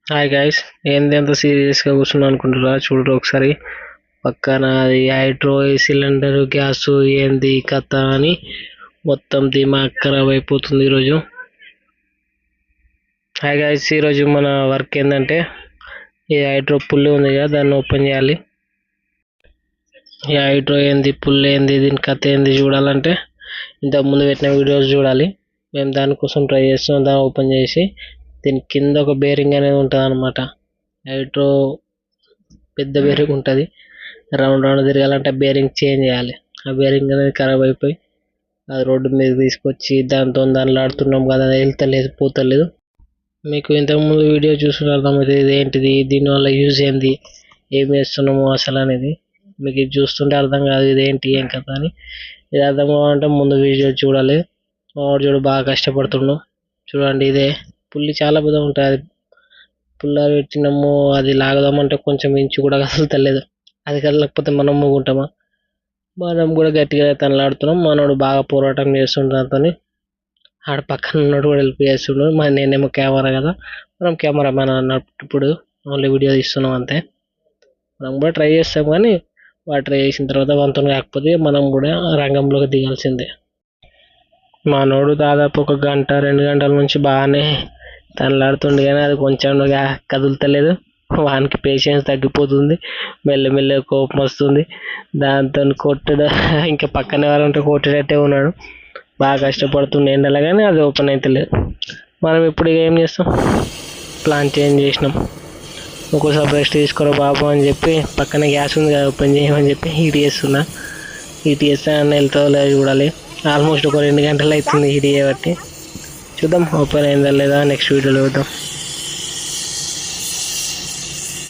Hi guys, ఏంది అంత సీరియస్గా కూర్చున్నా అనుకుంటున్నా? చూడరు ఒకసారి పక్కన అది హైడ్రో సిలిండర్ గ్యాస్ ఏంది కథ అని మొత్తం దిమాగ్ ఖరాబ్ అయిపోతుంది ఈరోజు. హాయ్ గైస్, ఈరోజు మన వర్క్ ఏంటంటే ఈ హైడ్రో పుల్లి ఉంది కదా, దాన్ని ఓపెన్ చేయాలి. ఈ హైడ్రో ఏంది, పుల్లి ఏంది, దీని కథ ఏంది చూడాలంటే ఇంతకుముందు పెట్టిన వీడియోస్ చూడాలి. మేము దానికోసం ట్రై చేస్తున్నాం. దాన్ని ఓపెన్ చేసి దీని కింద ఒక బేరింగ్ అనేది ఉంటుంది అనమాట. హైడ్రో పెద్ద బేరింగ్ ఉంటుంది, రౌండ్ రౌండ్ తిరగాలంటే బేరింగ్ చేంజ్ చేయాలి. ఆ బేరింగ్ అనేది ఖరాబ్ అయిపోయి అది రోడ్డు మీద తీసుకొచ్చి దానిలో ఆడుతున్నాం కదా, అది వెళ్తలేదు, పోతలేదు. మీకు ఇంతకుముందు వీడియో చూసిన అర్థమైతే ఇది ఏంటిది, దీనివల్ల యూజ్ ఏంది, ఏం చేస్తున్నాము అసలు అనేది మీకు ఇది చూస్తుంటే అర్థం కాదు. ఇది ఏంటి ఏం కథ అని. ఇది అర్థం కావాలంటే ముందు వీడియో చూడాలి. మావాడు చూడు బాగా కష్టపడుతున్నాం. చూడండి, ఇదే పుల్లి చాలా పెద్ద ఉంటుంది. పుల్ల పెట్టినాము, అది లాగదామంటే కొంచెం ఇంచు కూడా కదలతలేదు. అది కదలకపోతే మనం ఊగుంటామా? మనం కూడా గట్టిగా తనలాడుతున్నాం. మనోడు బాగా పోరాటం చేస్తుండే దాంతో. ఆడ పక్కన ఉన్నోడు కూడా హెల్ప్ చేస్తుండు. నేనేమో కెమెరా కదా, మనం కెమెరా మ్యాన్ అన్నప్పుడు ఓన్లీ వీడియో తీస్తున్నాం అంతే. మనం కూడా ట్రై చేస్తాం, కానీ వాడు ట్రై చేసిన తర్వాత మనతో కాకపోతే మనం కూడా రంగంలోకి దిగాల్సిందే. మనోడు దాదాపు 1 గంట 2 గంటల నుంచి బాగానే తనలాడుతుండే, కానీ అది కొంచెం కదులుతలేదు. వానికి పేషెన్స్ తగ్గిపోతుంది, మెల్లమెల్లగా కోపం వస్తుంది. దాంతో కొట్టడం ఇంకా పక్కన ఎవరు ఉంటే కొట్టేటట్టే ఉన్నాడు. బాగా కష్టపడుతుండే ఎండలో, కానీ అది ఓపెన్ అవుతలేదు. మనం ఇప్పుడు ఏం చేస్తాం, ప్లాన్ చేంజ్ చేసినాం. ఒక్కోసారి రెస్ట్ తీసుకోరా బాబు అని చెప్పి పక్కన గ్యాస్ ఉంది కదా, ఓపెన్ చేయమని చెప్పి హీట్ చేస్తున్నా. హీట్ చేస్తే అన్న వెళ్తావో లేదో చూడాలి. ఆల్మోస్ట్ ఒక 2 గంటలు అవుతుంది హీట్ చేయబట్టి. చూద్దాం ఓపెన్ అయిందా లేదా, నెక్స్ట్ వీడియోలో చూద్దాం.